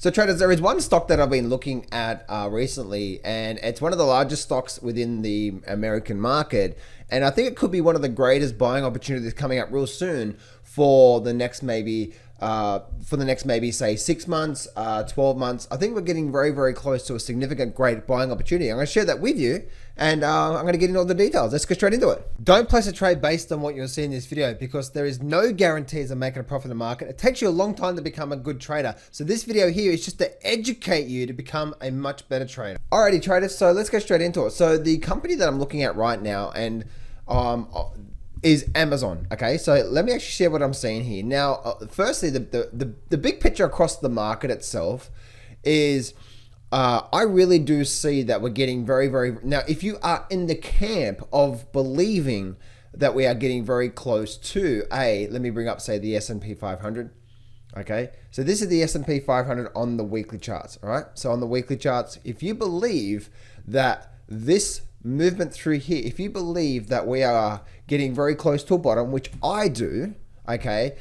So traders, there is one stock that I've been looking at recently, and it's one of the largest stocks within the American market. And I think it could be one of the greatest buying opportunities coming up real soon for the next maybe say 6 months, 12 months. I think we're getting very, very close to a significant great buying opportunity. I'm going to share that with you, and I'm going to get into all the details. Let's go straight into it. Don't place a trade based on what you'll see in this video, because there is no guarantees of making a profit in the market. It takes you a long time to become a good trader. So this video here is just to educate you to become a much better trader. Alrighty traders, so let's go straight into it. So the company that I'm looking at right now and is Amazon. Okay, so let me actually share what I'm seeing here. Now, firstly, the big picture across the market itself is I really do see that we're getting very, very... Now, if you are in the camp of believing that we are getting very close to let me bring up, say, the S&P 500. Okay, so this is the S&P 500 on the weekly charts. All right, so on the weekly charts, if you believe that this movement through here, if you believe that we are getting very close to a bottom, which I do, okay,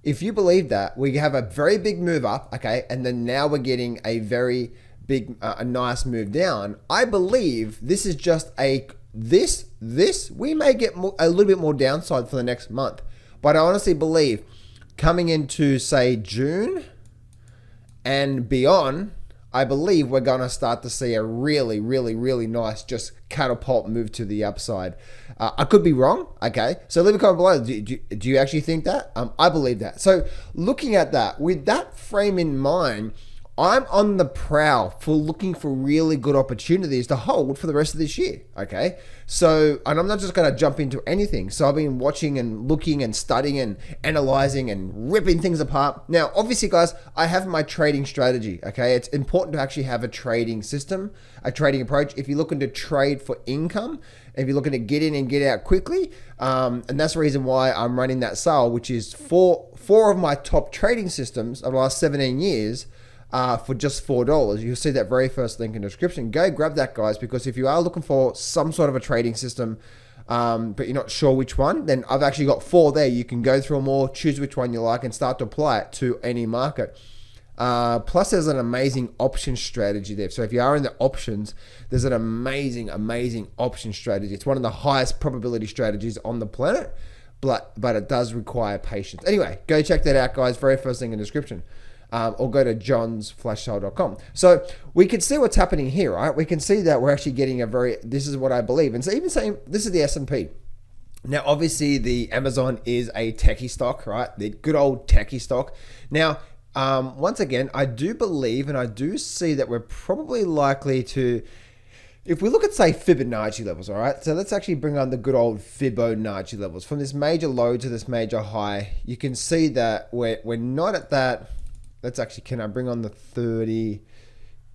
if you believe that, we have a very big move up, okay, and then now we're getting a very big, a nice move down, I believe this is just we may get a little bit more downside for the next month, but I honestly believe coming into, say, June and beyond, I believe we're going to start to see a really, really, really nice just catapult move to the upside. I could be wrong, okay? So leave a comment below. Do you actually think that? I believe that. So looking at that, with that frame in mind, I'm on the prowl for looking for really good opportunities to hold for the rest of this year, okay? So, and I'm not just going to jump into anything. So I've been watching and looking and studying and analyzing and ripping things apart. Now, obviously, guys, I have my trading strategy, okay? It's important to actually have a trading system, a trading approach. If you're looking to trade for income, if you're looking to get in and get out quickly, and that's the reason why I'm running that SILJ, which is four of my top trading systems of the last 17 years, for just $4. You'll see that very first link in the description. Go grab that, guys, because if you are looking for some sort of a trading system, but you're not sure which one, then I've actually got 4 there. You can go through them all, choose which one you like, and start to apply it to any market. Plus, there's an amazing option strategy there. So if you are in the options, there's an amazing, amazing option strategy. It's one of the highest probability strategies on the planet, but it does require patience. Anyway, go check that out, guys. Very first link in the description. Or go to johnsflashsale.com. So we can see what's happening here, right? We can see that we're actually getting this is what I believe. And so even saying, this is the S&P. Now, obviously, the Amazon is a techie stock, right? The good old techie stock. Now, once again, I do believe and I do see that we're probably likely to, if we look at, say, Fibonacci levels, all right? So let's actually bring on the good old Fibonacci levels. From this major low to this major high, you can see that we're not at that. Let's actually, can I bring on the 30?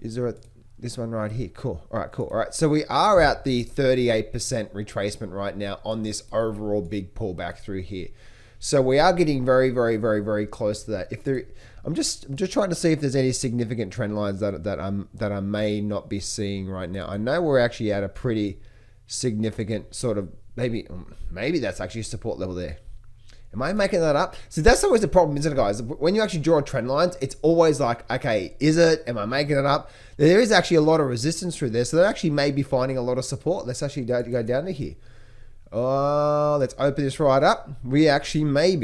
Is there this one right here? Cool. All right, cool. All right, so we are at the 38% retracement right now on this overall big pullback through here. So we are getting very, very, very, very close to that. I'm just trying to see if there's any significant trend lines that I may not be seeing right now. I know we're actually at a pretty significant sort of, maybe that's actually a support level there. Am I making that up? So that's always the problem, isn't it, guys? When you actually draw trend lines, it's always like, okay, is it? Am I making it up? There is actually a lot of resistance through there, so they actually may be finding a lot of support. Let's actually go down to here. Oh, let's open this right up. We may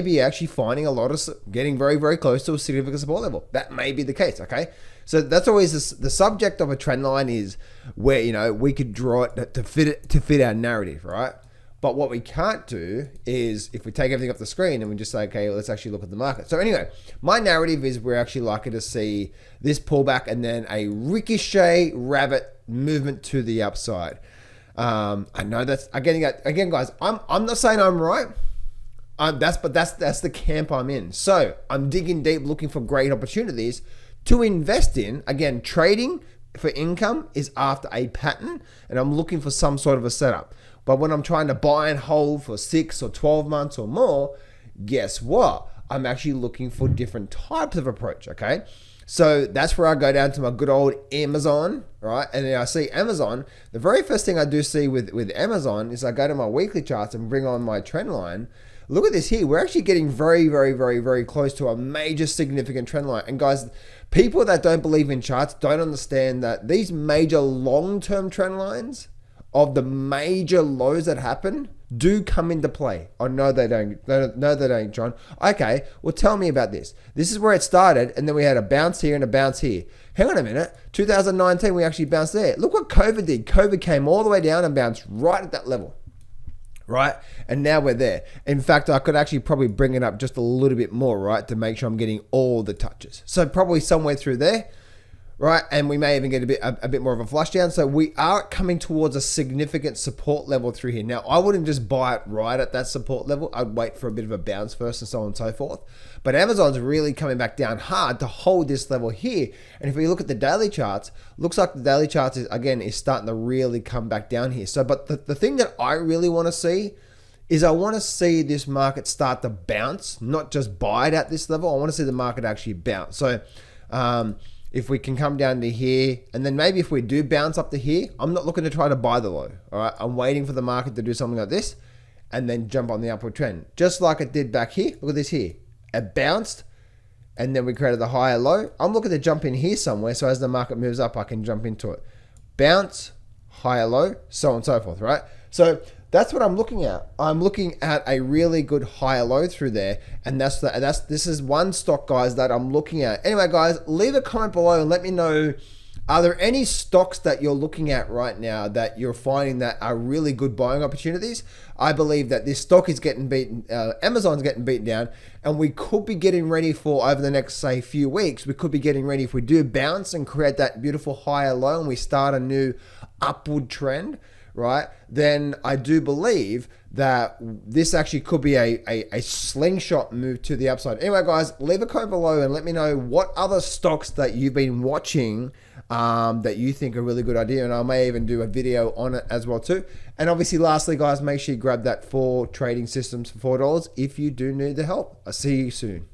be actually finding a lot of, getting very, very close to a significant support level. That may be the case, okay? So that's always the subject of a trend line, is where, we could draw it to fit our narrative, right? But what we can't do is, if we take everything off the screen and we just say, okay, let's actually look at the market. So anyway, my narrative is we're actually likely to see this pullback and then a ricochet rabbit movement to the upside. I know that's, again, guys, I'm not saying I'm right. That's the camp I'm in. So I'm digging deep, looking for great opportunities to invest in. Again, trading for income is after a pattern, and I'm looking for some sort of a setup. But when I'm trying to buy and hold for 6 or 12 months or more, guess what? I'm actually looking for different types of approach, okay? So that's where I go down to my good old Amazon, right? And then I see Amazon. The very first thing I do see with Amazon is I go to my weekly charts and bring on my trend line. look at this here. We're actually getting very, very, very, very close to a major significant trend line. And guys, people that don't believe in charts don't understand that these major long-term trend lines of the major lows that happen do come into play. Oh, no, they don't. No, they don't, John. Okay, well, tell me about this. This is where it started, and then we had a bounce here and a bounce here. Hang on a minute. 2019, we actually bounced there. Look what COVID did. COVID came all the way down and bounced right at that level. Right? And now we're there. In fact, I could actually probably bring it up just a little bit more, right, to make sure I'm getting all the touches. So probably somewhere through there. Right, and we may even get a bit more of a flush down. So we are coming towards a significant support level through here. Now, I wouldn't just buy it right at that support level. I'd wait for a bit of a bounce first and so on and so forth. But Amazon's really coming back down hard to hold this level here. And if we look at the daily charts, looks like the daily charts is starting to really come back down here. So, but the thing that I really want to see is I want to see this market start to bounce, not just buy it at this level. I want to see the market actually bounce. So, if we can come down to here, and then maybe if we do bounce up to here, I'm not looking to try to buy the low. All right, I'm waiting for the market to do something like this and then jump on the upward trend, just like it did back here. Look at this here. It bounced, and then we created the higher low. I'm looking to jump in here somewhere, so as the market moves up, I can jump into it. Bounce, higher low, so on and so forth, right? So that's what I'm looking at. I'm looking at a really good higher low through there, and this is one stock, guys, that I'm looking at. Anyway, guys, leave a comment below and let me know, are there any stocks that you're looking at right now that you're finding that are really good buying opportunities? I believe that this stock is getting beaten, Amazon's getting beaten down, and we could be getting ready for, over the next, say, few weeks, we could be getting ready, if we do bounce and create that beautiful higher low and we start a new upward trend, right, then I do believe that this actually could be a slingshot move to the upside. Anyway, guys, leave a comment below and let me know what other stocks that you've been watching that you think are a really good idea, and I may even do a video on it as well too. And obviously, lastly, guys, make sure you grab that 4 trading systems for $4 if you do need the help. I'll see you soon.